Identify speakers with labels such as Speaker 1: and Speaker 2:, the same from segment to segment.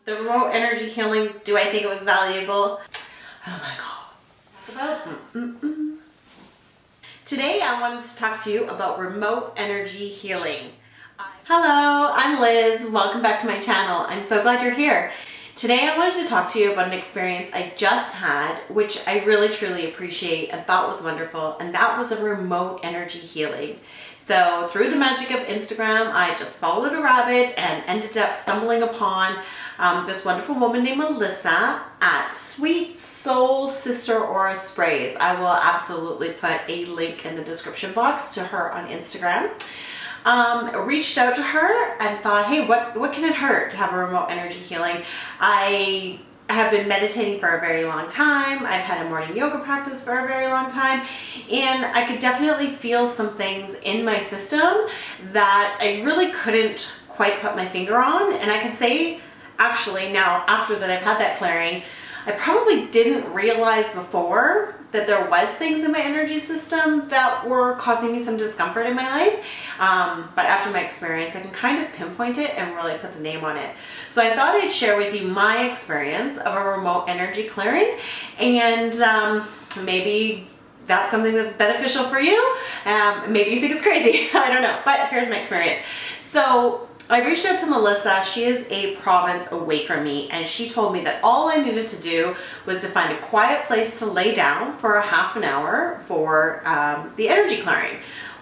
Speaker 1: The remote energy healing, do I think it was valuable? Oh my God. Today I wanted to talk to you about remote energy healing. Hello, I'm Liz. Welcome back to my channel. I'm so glad you're here. Today I wanted to talk to you about an experience I just had, which I really truly appreciate and thought was wonderful, and that was a remote energy healing. So through the magic of Instagram, I just followed a rabbit and ended up stumbling upon this wonderful woman named Melissa at Sweet Soul Sister Aura Sprays. I will absolutely put a link in the description box to her on Instagram. Reached out to her and thought, hey, what can it hurt to have a remote energy healing? I have been meditating for a very long time. I've had a morning yoga practice for a very long time, and I could definitely feel some things in my system that I really couldn't quite put my finger on. And I can say, actually, now after that I've had that clearing, I probably didn't realize before that there was things in my energy system that were causing me some discomfort in my life. But after my experience, I can kind of pinpoint it and really put the name on it. So I thought I'd share with you my experience of a remote energy clearing, and maybe that's something that's beneficial for you. Maybe you think it's crazy, I don't know, but here's my experience. So I reached out to Melissa. She is a province away from me, and she told me that all I needed to do was to find a quiet place to lay down for a half an hour for the energy clearing.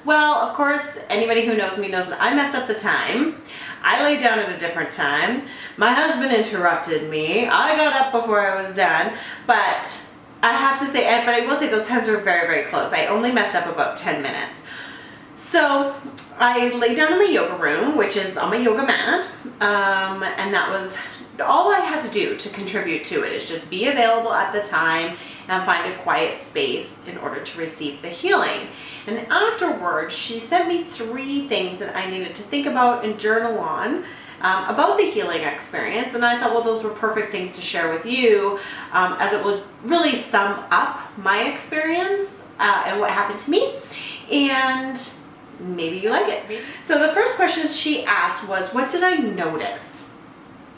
Speaker 1: Well, of course, anybody who knows me knows that I messed up the time. I laid down at a different time. My husband interrupted me. I got up before I was done, but I have to say, but I will say those times were very, very close. I only messed up about 10 minutes. So I laid down in my yoga room, which is on my yoga mat, and that was all I had to do to contribute to it, is just be available at the time and find a quiet space in order to receive the healing. And afterwards, she sent me 3 things that I needed to think about and journal on about the healing experience. And I thought, well, those were perfect things to share with you, as it will really sum up my experience and what happened to me. And maybe you like it. So the first question she asked was, what did I notice?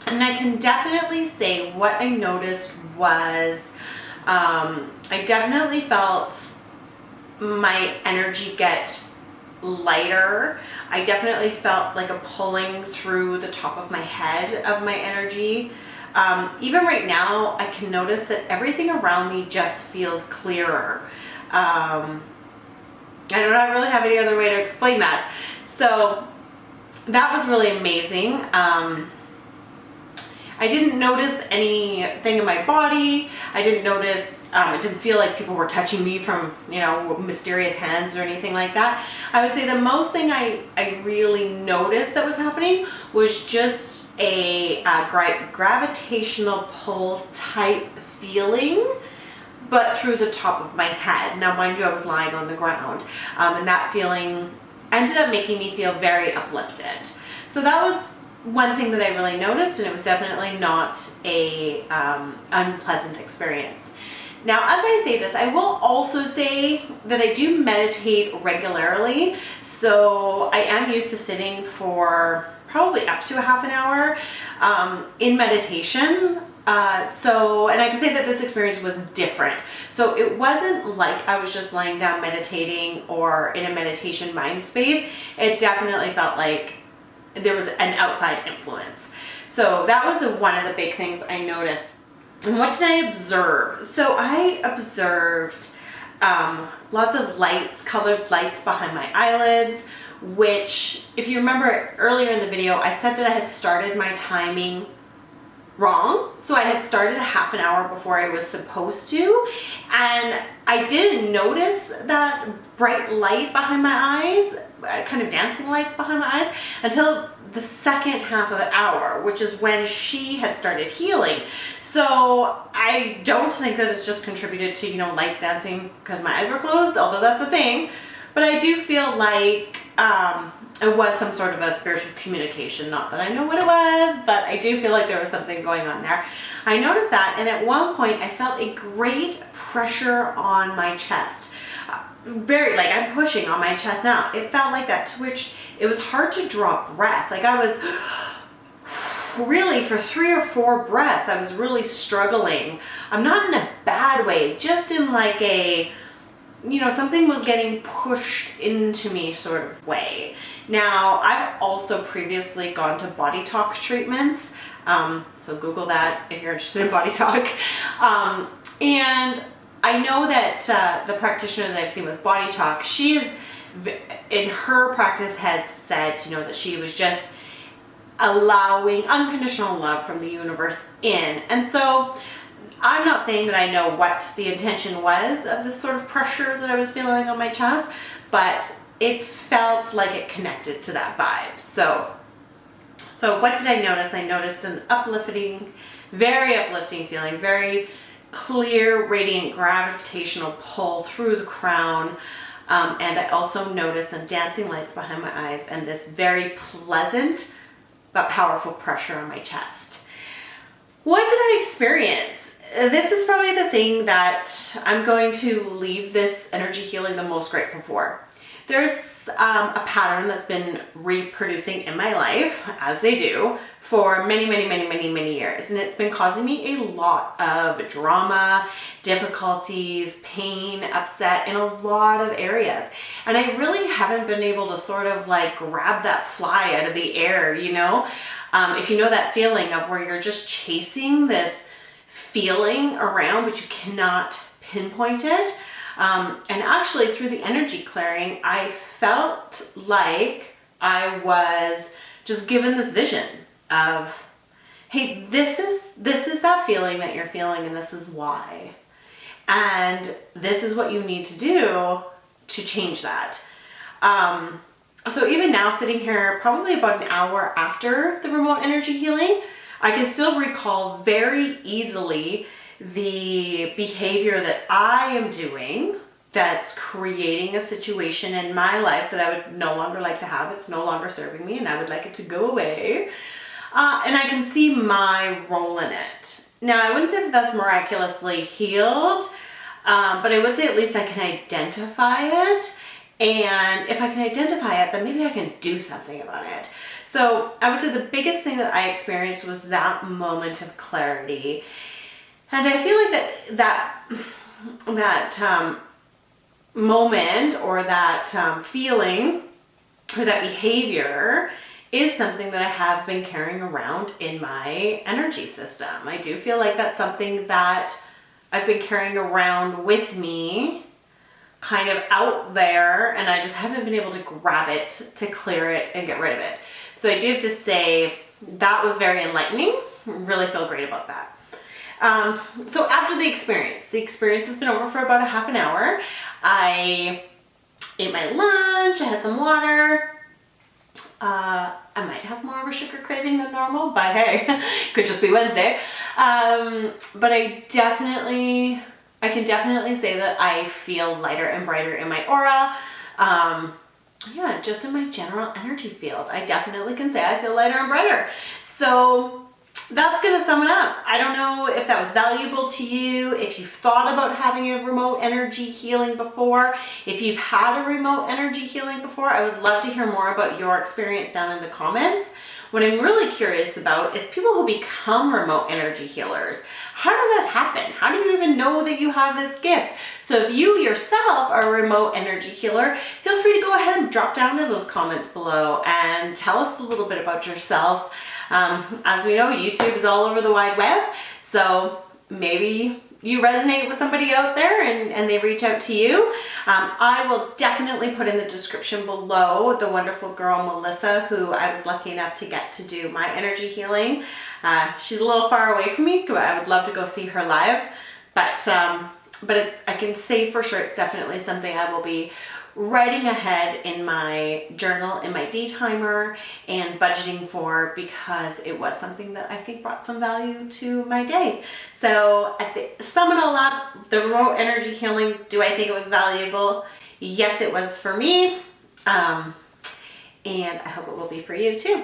Speaker 1: And I can definitely say what I noticed was, I definitely felt my energy get lighter. I definitely felt like a pulling through the top of my head of my energy. Even right now, I can notice that everything around me just feels clearer. I do not really have any other way to explain that. So that was really amazing. I didn't notice anything in my body. I didn't notice, it didn't feel like people were touching me from, mysterious hands or anything like that. I would say the most thing I really noticed that was happening was just a gravitational pull type feeling, but through the top of my head. Now, mind you, I was lying on the ground, and that feeling ended up making me feel very uplifted. So that was one thing that I really noticed, and it was definitely not a unpleasant experience. Now, as I say this, I will also say that I do meditate regularly, so I am used to sitting for probably up to a half an hour in meditation. And I can say that this experience was different. So it wasn't like I was just laying down meditating or in a meditation mind space. It definitely felt like there was an outside influence. So that was one of the big things I noticed. And what did I observe? So I observed lots of lights, colored lights behind my eyelids, which, if you remember earlier in the video, I said that I had started my timing wrong. So I had started a half an hour before I was supposed to, and I didn't notice that bright light behind my eyes, kind of dancing lights behind my eyes, until the second half of an hour, which is when she had started healing. So I don't think that it's just contributed to, lights dancing because my eyes were closed, although that's a thing, but I do feel like it was some sort of a spiritual communication. Not that I know what it was, but I do feel like there was something going on there. I noticed that, and at one point I felt a great pressure on my chest. Like I'm pushing on my chest now. It felt like that, to which it was hard to draw breath. Like I was really for 3 or 4 breaths, I was really struggling. I'm not in a bad way, just in like a, you know, something was getting pushed into me sort of way. Now, I've also previously gone to body talk treatments. So Google that if you're interested in body talk. And I know that the practitioner that I've seen with body talk, she is, in her practice, has said, you know, that she was just allowing unconditional love from the universe in. And so I'm not saying that I know what the intention was of this sort of pressure that I was feeling on my chest, but it felt like it connected to that vibe. So what did I notice? I noticed an uplifting, very uplifting feeling, very clear, radiant, gravitational pull through the crown. And I also noticed some dancing lights behind my eyes and this very pleasant but powerful pressure on my chest. What did I experience? This is probably the thing that I'm going to leave this energy healing the most grateful for. There's a pattern that's been reproducing in my life, as they do, for many years. And it's been causing me a lot of drama, difficulties, pain, upset in a lot of areas. And I really haven't been able to sort of like grab that fly out of the air, you know? If you know that feeling of where you're just chasing this feeling around, but you cannot pinpoint it. And actually through the energy clearing, I felt like I was just given this vision of, hey, this is that feeling that you're feeling, and this is why. And this is what you need to do to change that. So even now, sitting here probably about an hour after the remote energy healing, I can still recall very easily the behavior that I am doing that's creating a situation in my life that I would no longer like to have. It's no longer serving me and I would like it to go away. And I can see my role in it. Now, I wouldn't say that that's miraculously healed, but I would say at least I can identify it. And if I can identify it, then maybe I can do something about it. So I would say the biggest thing that I experienced was that moment of clarity. And I feel like that moment or that feeling or that behavior is something that I have been carrying around in my energy system. I do feel like that's something that I've been carrying around with me, kind of out there, and I just haven't been able to grab it, to clear it and get rid of it. So I do have to say that was very enlightening. Really feel great about that. So after the experience has been over for about a half an hour. I ate my lunch, I had some water. I might have more of a sugar craving than normal, but hey, could just be Wednesday. But I can definitely say that I feel lighter and brighter in my aura. Yeah, just in my general energy field. I definitely can say I feel lighter and brighter. So that's going to sum it up. I don't know if that was valuable to you, if you've thought about having a remote energy healing before. If you've had a remote energy healing before, I would love to hear more about your experience down in the comments. What I'm really curious about is people who become remote energy healers. How does that happen? How do you even know that you have this gift? So if you yourself are a remote energy healer, feel free to go ahead and drop down in those comments below and tell us a little bit about yourself. As we know, YouTube is all over the wide web, so maybe you resonate with somebody out there and they reach out to you. I will definitely put in the description below the wonderful girl Melissa, who I was lucky enough to get to do my energy healing. She's a little far away from me, but I would love to go see her live. But I can say for sure it's definitely something I will be writing ahead in my journal, in my day timer, and budgeting for, because it was something that I think brought some value to my day. So sum it all up, the remote energy healing, do I think it was valuable? Yes, it was for me. And I hope it will be for you too.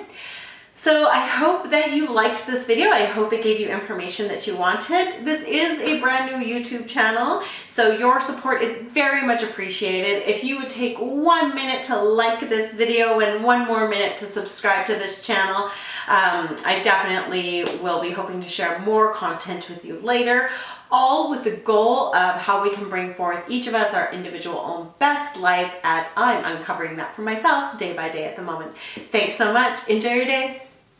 Speaker 1: So I hope that you liked this video. I hope it gave you information that you wanted. This is a brand new YouTube channel, so your support is very much appreciated. If you would take 1 minute to like this video and 1 more minute to subscribe to this channel, I definitely will be hoping to share more content with you later, all with the goal of how we can bring forth each of us our individual own best life, as I'm uncovering that for myself day by day at the moment. Thanks so much. Enjoy your day.